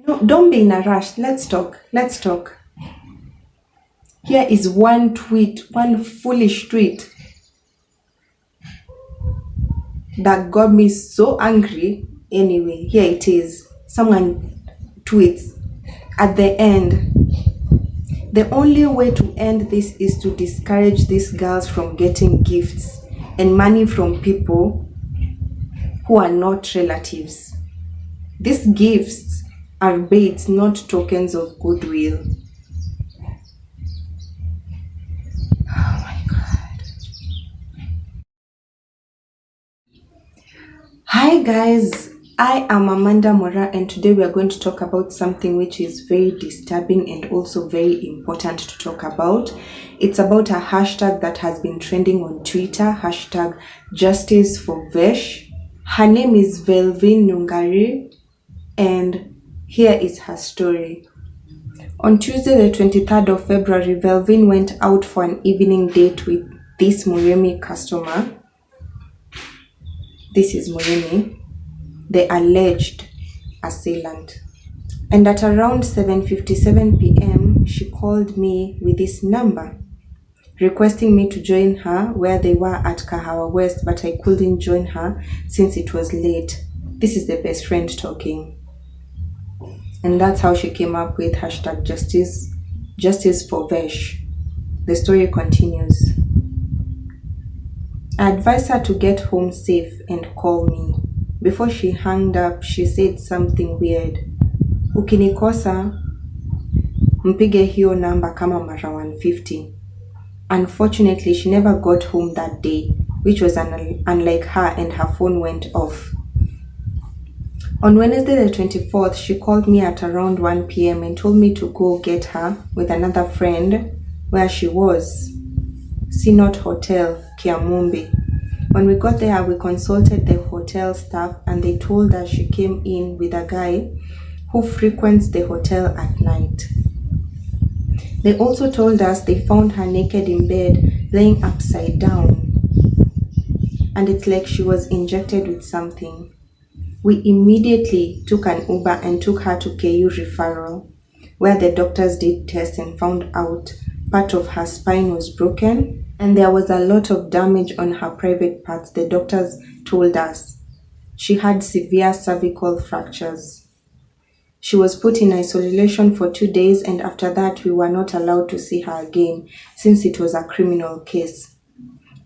No, don't be in a rush. Let's talk. Let's talk. Here is one tweet, one foolish tweet that got me so angry. Anyway, here it is. Someone tweets at the end, the only way to end this is to discourage these girls from getting gifts and money from people who are not relatives. These gifts are baits, not tokens of goodwill. Oh my God. Hi guys, I am Amandamoraa, and today we are going to talk about something which is very disturbing and also very important to talk about. It's about a hashtag that has been trending on Twitter, hashtag Justice for Vesh. Her name is Velvine Nungari, and here is her story. On Tuesday, the 23rd of February, Velvine went out for an evening date with this Murimi customer. This is Murimi, the alleged assailant. And at around 7:57 p.m., she called me with this number, requesting me to join her where they were at Kahawa West, but I couldn't join her since it was late. This is the best friend talking. And that's how she came up with hashtag justice for Vesh. The story continues. I advised her to get home safe and call me. Before she hung up, she said something weird. Ukinikosa, mpige hiyo namba kama mara 150. Unfortunately, she never got home that day, which was unlike her, and her phone went off. On Wednesday the 24th, she called me at around 1 p.m. and told me to go get her with another friend where she was, Sinot Hotel, Kiamumbi. When we got there, we consulted the hotel staff and they told us she came in with a guy who frequents the hotel at night. They also told us they found her naked in bed, laying upside down, and it's like she was injected with something. We immediately took an Uber and took her to KU referral, where the doctors did tests and found out part of her spine was broken and there was a lot of damage on her private parts. The doctors told us she had severe cervical fractures. She was put in isolation for 2 days, and after that we were not allowed to see her again since it was a criminal case.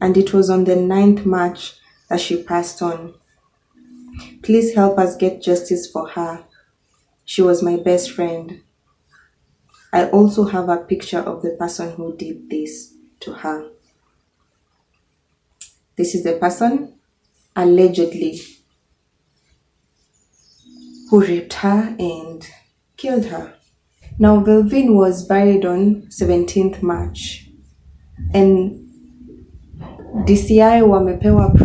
And it was on the 9th March that she passed on. Please help us get justice for her. She was my best friend. I also have a picture of the person who did this to her. This is the person, allegedly, who raped her and killed her. Now, Velvine was buried on 17th March. And DCI wamepewa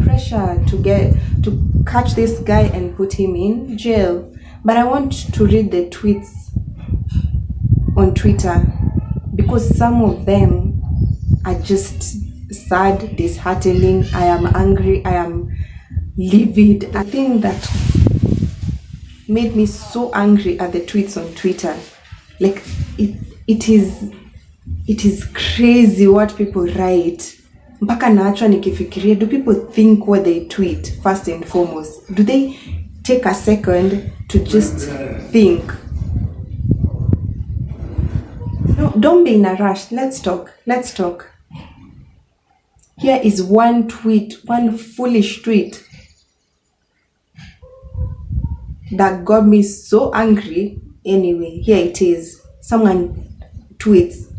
pressure to catch this guy and put him in jail. But I want to read the tweets on Twitter because some of them are just sad, disheartening. I am angry, I am livid. The thing that made me so angry at the tweets on Twitter, like it is crazy what people write. Mpaka naachwa nikifikiria, do people think what they tweet first and foremost? Do they take a second to just think? No, don't be in a rush. Let's talk. Let's talk. Here is one tweet, one foolish tweet that got me so angry. Anyway, here it is. Someone tweets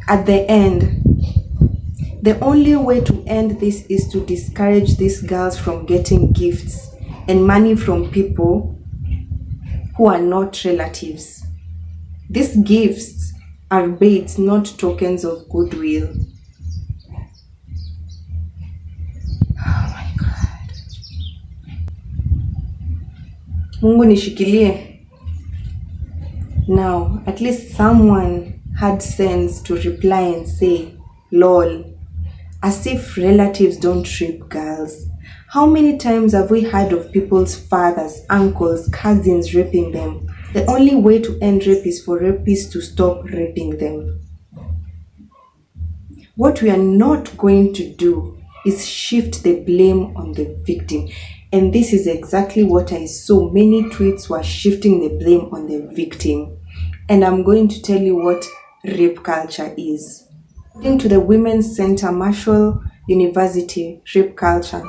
at the end, the only way to end this is to discourage these girls from getting gifts and money from people who are not relatives. These gifts are baits, not tokens of goodwill. Oh my God. Mungu nishikilie. Now, at least someone had sense to reply and say, lol. As if relatives don't rape girls. How many times have we heard of people's fathers, uncles, cousins raping them? The only way to end rape is for rapists to stop raping them. What we are not going to do is shift the blame on the victim. And this is exactly what I saw. Many tweets were shifting the blame on the victim. And I'm going to tell you what rape culture is. According to the Women's Center, Marshall University, rape culture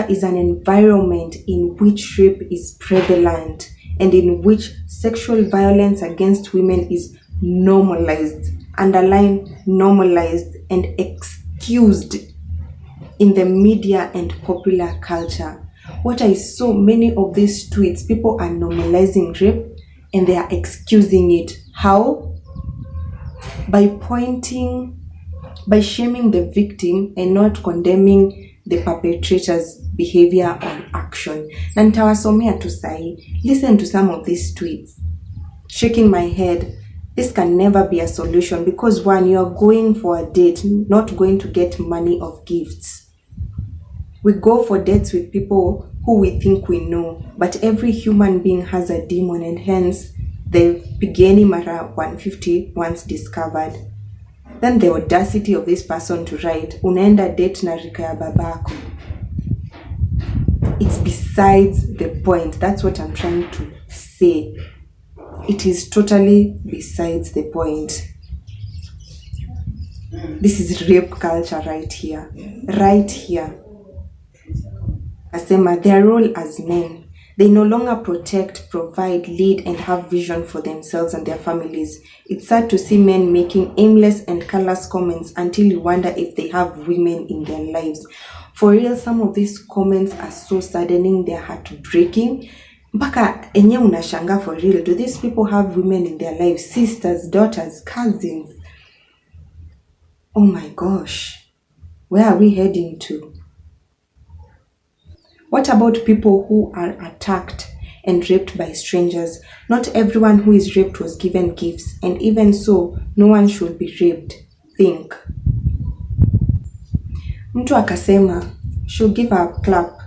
is an environment in which rape is prevalent and in which sexual violence against women is normalized, underline normalized, and excused in the media and popular culture. What I saw, many of these tweets, people are normalizing rape and they are excusing it. How? By shaming the victim and not condemning the perpetrator's behavior or action. Na nitawasomea tu sahi. Listen to some of these tweets. Shaking my head. This can never be a solution because one, you are going for a date, not going to get money of gifts. We go for dates with people who we think we know, but every human being has a demon, and hence the Pigeni Mara 150 once discovered. Then the audacity of this person to write, unaenda date na rika ya babako. It's besides the point. That's what I'm trying to say. It is totally besides the point. This is rape culture right here. Right here. Asema, their role as men. They no longer protect, provide, lead, and have vision for themselves and their families. It's sad to see men making aimless and callous comments until you wonder if they have women in their lives. For real, some of these comments are so saddening, they're heartbreaking. Mpaka enye unashanga for real. Do these people have women in their lives? Sisters, daughters, cousins? Oh my gosh. Where are we heading to? What about people who are attacked and raped by strangers? Not everyone who is raped was given gifts, and even so, no one should be raped. Think. Mtu akasema, she'll give her a clap.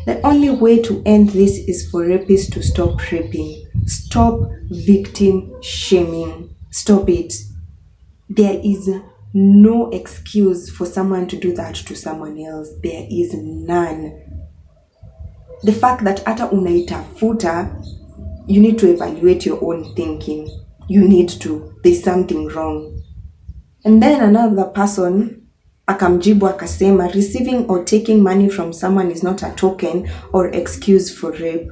The only way to end this is for rapists to stop raping. Stop victim shaming. Stop it. There is no excuse for someone to do that to someone else. There is none. The fact that ata unaitafuta, you need to evaluate your own thinking. You need to. There's something wrong. And then another person akamjibu akasema, receiving or taking money from someone is not a token or excuse for rape.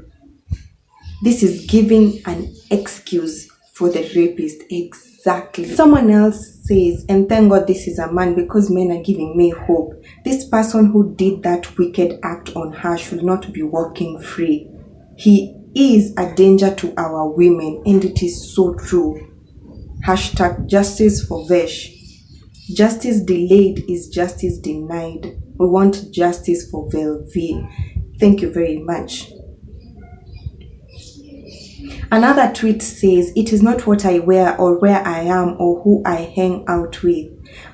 This is giving an excuse for the rapist. Exactly. Someone else says, and thank God this is a man because men are giving me hope. This person who did that wicked act on her should not be walking free. He is a danger to our women, and it is so true. Hashtag justice for Vesh. Justice delayed is justice denied. We want justice for Velvine. Thank you very much. Another tweet says, it is not what I wear or where I am or who I hang out with.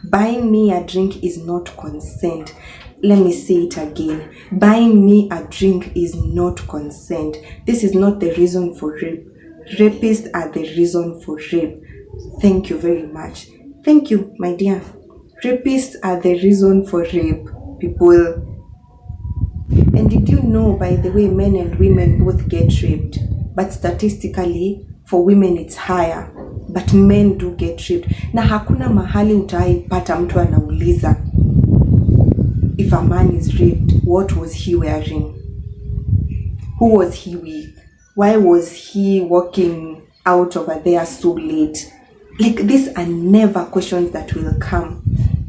Buying me a drink is not consent. Let me say it again. Buying me a drink is not consent. This is not the reason for rape. Rapists are the reason for rape. Thank you very much. Thank you, my dear. Rapists are the reason for rape, people. And did you know, by the way, men and women both get raped? But statistically, for women it's higher. But men do get raped. Na hakuna mahali utaipata mtu anauliza, if a man is raped, what was he wearing? Who was he with? Why was he walking out over there so late? Like, these are never questions that will come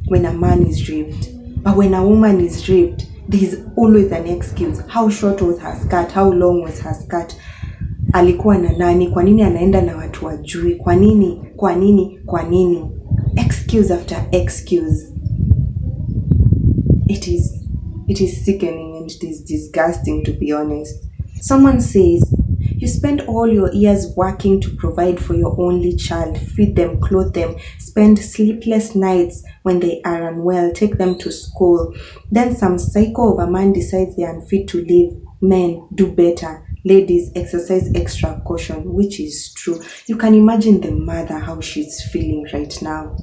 when a man is raped. But when a woman is raped, there is always an excuse. How short was her skirt? How long was her skirt? Alikuwa na nani? Kwa nini anaenda na watu wajui? Kwa nini? Excuse after excuse. It is sickening and it is disgusting, to be honest. Someone says, you spend all your years working to provide for your only child, feed them, clothe them, spend sleepless nights when they are unwell, take them to school. Then some psycho of a man decides they are unfit to live. Men, do better. Ladies, exercise extra caution, which is true. You can imagine the mother, how she's feeling right now.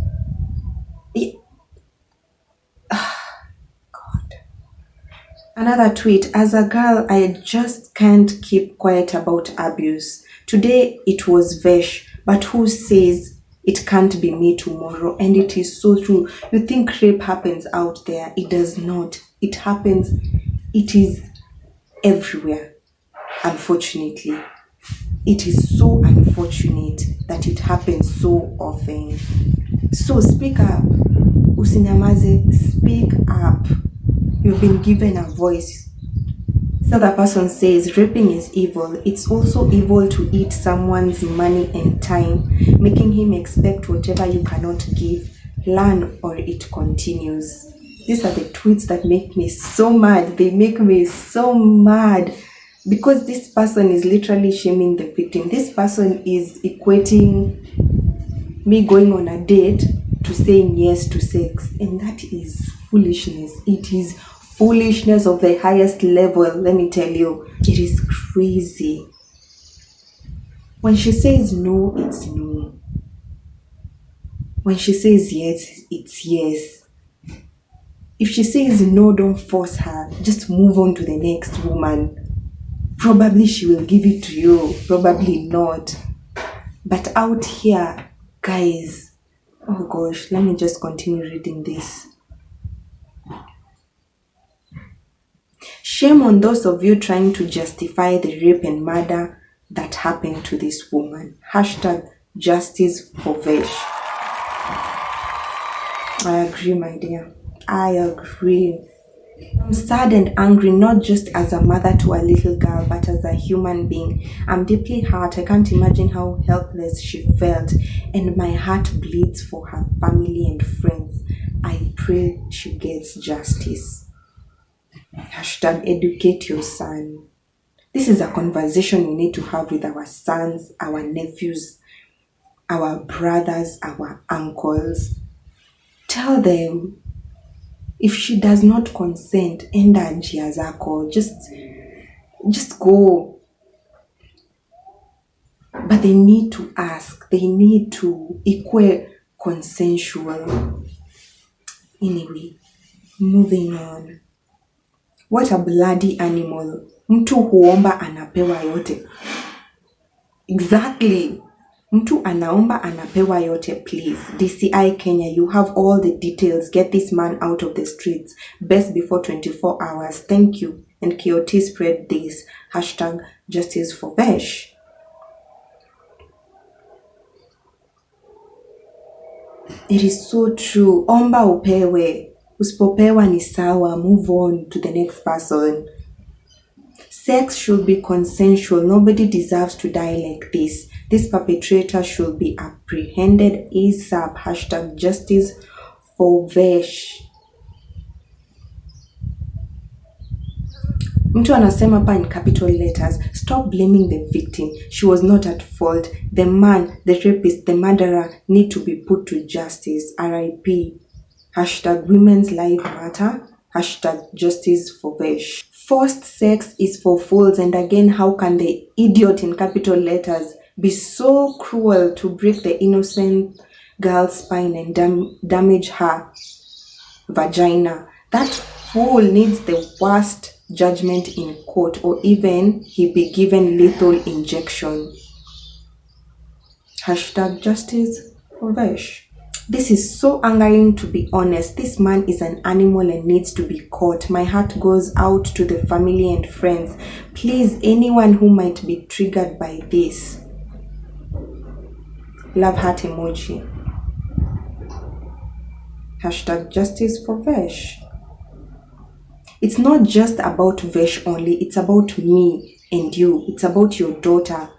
God. Another tweet, as a girl, I just can't keep quiet about abuse. Today it was Vesh, but who says it can't be me tomorrow? And it is so true. You think rape happens out there. It does not. It happens. It is everywhere, unfortunately. It is so unfortunate that it happens so often. So speak up. Usinyamaze, speak up. You've been given a voice. So the person says raping is evil. It's also evil to eat someone's money and time, making him expect whatever you cannot give. Learn or it continues. These are the tweets that make me so mad. They make me so mad because this person is literally shaming the victim. This person is equating me going on a date to saying yes to sex, and that is foolishness. It is foolishness of the highest level. Let me tell you, it is crazy. When she says no, it's no. When she says yes, it's yes. If she says no, don't force her. Just move on to the next woman. Probably she will give it to you, probably not. But out here, guys, oh gosh, let me just continue reading this. Shame on those of you trying to justify the rape and murder that happened to this woman. Hashtag justice for Vesh. I agree, my dear. I agree. I'm sad and angry, not just as a mother to a little girl, but as a human being. I'm deeply hurt. I can't imagine how helpless she felt, and my heart bleeds for her family and friends. I pray she gets justice. Hashtag educate your son. This is a conversation we need to have with our sons, our nephews, our brothers, our uncles. Tell them, if she does not consent, enda njia zako. Just go. But they need to ask. They need to equate consensual. Anyway, moving on. What a bloody animal. Mtu huomba anapewa yote. Exactly. Mtu anaomba anapewa yote, please. DCI Kenya, you have all the details. Get this man out of the streets. Best before 24 hours. Thank you. And KOT spread this. Hashtag justice for Vesh. It is so true. Omba upewe. Usipopewa ni sawa. Move on to the next person. Sex should be consensual. Nobody deserves to die like this. This perpetrator should be apprehended ASAP. Hashtag justice for Vesh. Mtu anasema hapa in capital letters, stop blaming the victim. She was not at fault. The man, the rapist, the murderer need to be put to justice. RIP. Hashtag women's life matter. Hashtag justice for Vesh. Forced sex is for fools. And again, how can the idiot in capital letters be so cruel to break the innocent girl's spine and damage her vagina? That fool needs the worst judgment in court, or even he be given lethal injection. Hashtag justice for Vesh. This is so angering, to be honest. This man is an animal and needs to be caught. My heart goes out to the family and friends. Please, anyone who might be triggered by this, love heart emoji. Hashtag justice for Vesh. It's not just about Vesh only. It's about me and you. It's about your daughter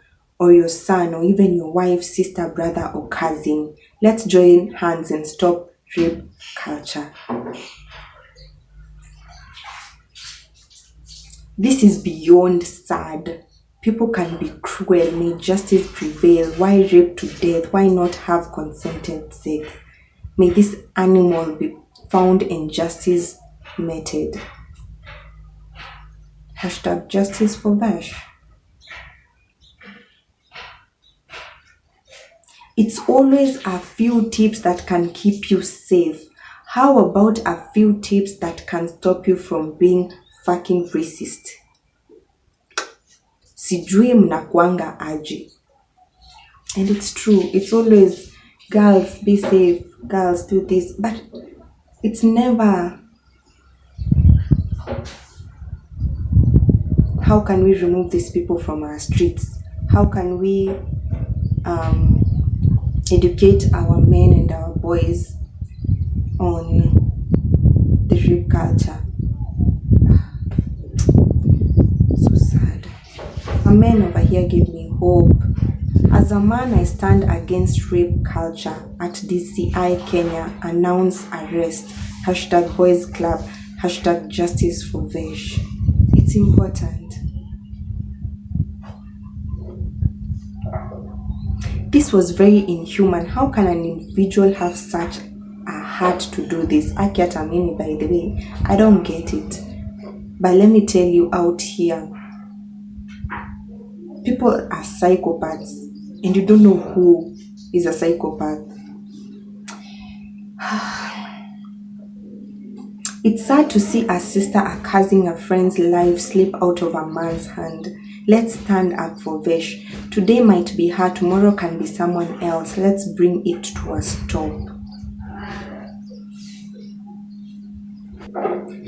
or your son or even your wife, sister, brother or cousin. Let's join hands and stop rape culture. This is beyond sad. People can be cruel. May justice prevail. Why rape to death? Why not have consented sex? May this animal be found and justice meted. Hashtag justice for Vesh. It's always a few tips that can keep you safe. How about a few tips that can stop you from being fucking racist? Sijui mnakuanga aje. And it's true. It's always, girls, be safe. Girls, do this. But it's never, how can we remove these people from our streets? How can we educate our men and our boys on the rape culture? So sad. A man over here gave me hope. As a man, I stand against rape culture. At DCI Kenya, announce arrest. Hashtag boys club. Hashtag justice for Vesh. It's important. This was very inhuman. How can an individual have such a heart to do this? Akiatamini, by the way, I don't get it. But let me tell you, out here, people are psychopaths, and you don't know who is a psychopath. It's sad to see a sister accusing a friend's life slip out of a man's hand. Let's stand up for Vesh. Today might be her, tomorrow can be someone else. Let's bring it to a stop.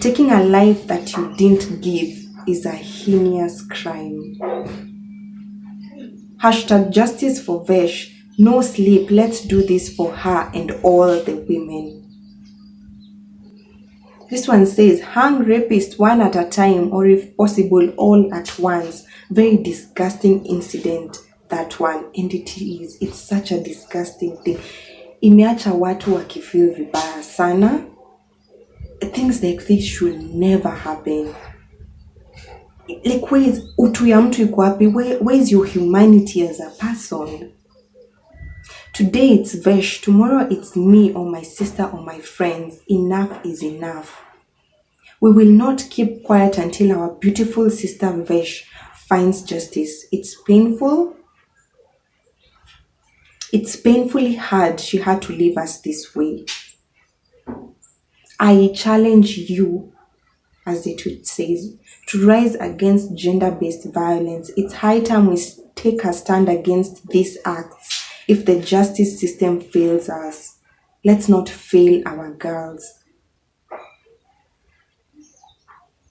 Taking a life that you didn't give is a heinous crime. Hashtag justice for Vesh. No sleep. Let's do this for her and all the women. This one says, hang rapists one at a time, or if possible, all at once. Very disgusting incident, that one. And it is. It's such a disgusting thing. Imeacha watu wakifeel vibaya sana. Things like this should never happen. Like, where is utu ya mtu iko wapi? Where is your humanity as a person? Today it's Vesh, tomorrow it's me or my sister or my friends. Enough is enough. We will not keep quiet until our beautiful sister Vesh finds justice. It's painful. It's painfully hard she had to leave us this way. I challenge you, as the tweet says, to rise against gender-based violence. It's high time we take a stand against these acts. If the justice system fails us, let's not fail our girls.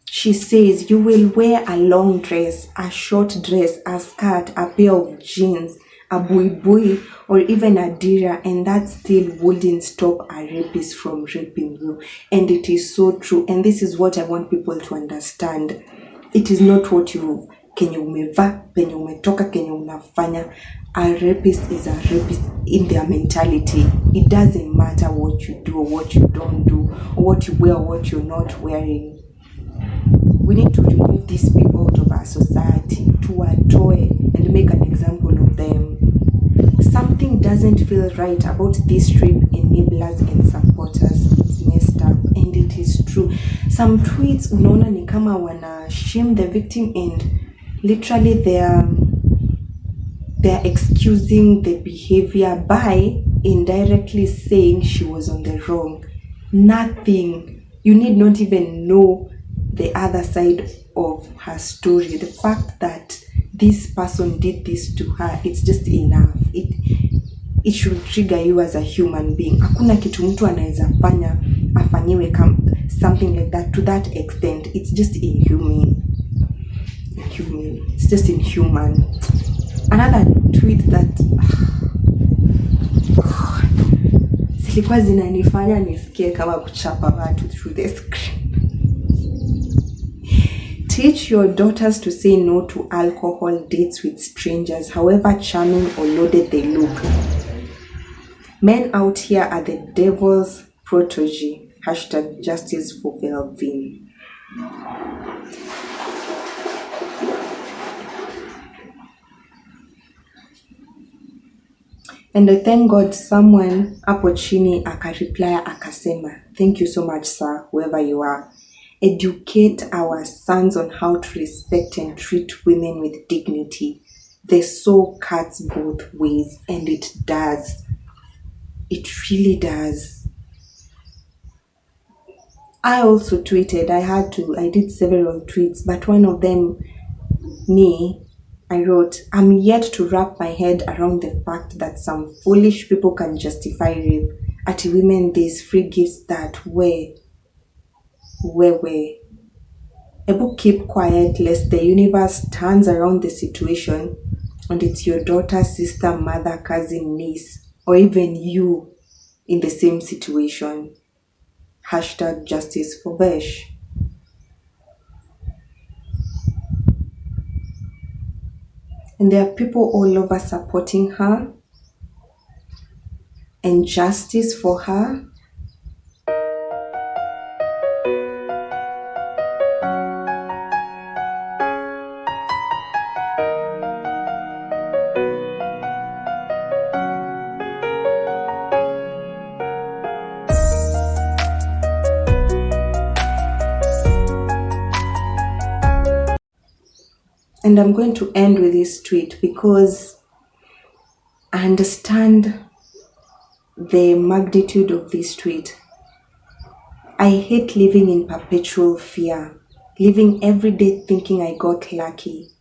She says, you will wear a long dress, a short dress, a skirt, a pair of jeans, a buibui, or even a dira, and that still wouldn't stop a rapist from raping you. And it is so true. And this is what I want people to understand. It is not what you kenye umeva, penye umetoka, kenye unafanya. A rapist is a rapist in their mentality. It doesn't matter what you do or what you don't do, or what you wear or what you're not wearing. We need to remove these people out of our society, to our toy, and make an example of them. Something doesn't feel right about these rape enablers and supporters. It's messed up, and it is true. Some tweets unaona ni kama wana shame the victim, and literally they're excusing the behavior by indirectly saying she was on the wrong. Nothing. You need not even know the other side of her story. The fact that this person did this to her, it's just enough. It should trigger you as a human being. Hakuna kitu mtu anaweza fanya afanyiwe something like that to that extent. It's just inhuman. It's just inhuman. Another tweet that zilikuwa zinanifanya nisikie kama kuchapa watu through the screen. Teach your daughters to say no to alcohol dates with strangers, however charming or loaded they look. Men out here are the devil's protege. Hashtag justice for Velvine. And I thank God someone hapo chini akareply akasema, thank you so much sir, whoever you are. Educate our sons on how to respect and treat women with dignity. the saw cuts both ways, and it does. It really does. I also tweeted. I did several tweets, but one of them, I wrote, I'm yet to wrap my head around the fact that some foolish people can justify rape at women these free gifts that where. A book keep quiet lest the universe turns around the situation and it's your daughter, sister, mother, cousin, niece, or even you in the same situation. Hashtag justice for Vesh. And there are people all over supporting her and justice for her. And I'm going to end with this tweet because I understand the magnitude of this tweet. I hate living in perpetual fear, living every day thinking I got lucky.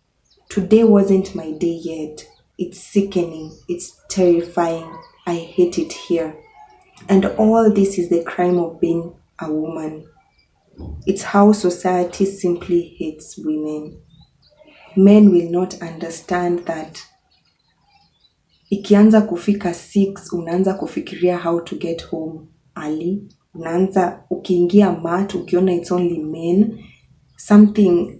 Today wasn't my day yet. It's sickening. It's terrifying. I hate it here. And all this is the crime of being a woman. It's how society simply hates women. Men will not understand that ikianza kufika 6 unaanza kufikiria how to get home early. Unaanza ukiingia mat ukiona it's only men, something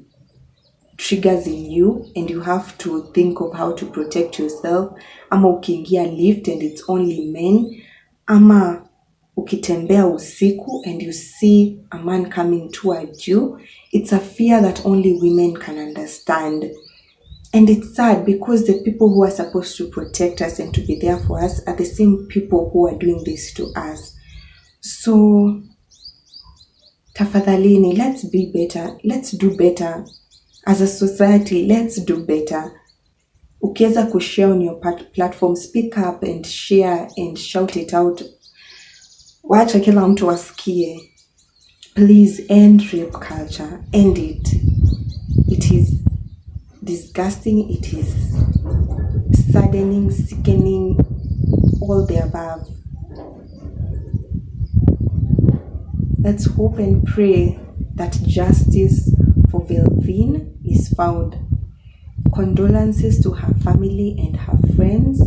triggers in you and you have to think of how to protect yourself. Ama ukiingia lift and it's only men. Ama ukitembea usiku and you see a man coming towards you. It's a fear that only women can understand. And it's sad because the people who are supposed to protect us and to be there for us are the same people who are doing this to us. So, tafadhalini, let's be better. Let's do better. As a society, let's do better. Ukiweza kushare on your platform, speak up and share and shout it out. Wacha kila mtu wasikie. Please end rape culture. End it. It is disgusting, it is saddening, sickening, all the above. Let's hope and pray that justice for Velvine is found. Condolences to her family and her friends.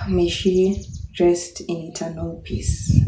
May she rest in eternal peace.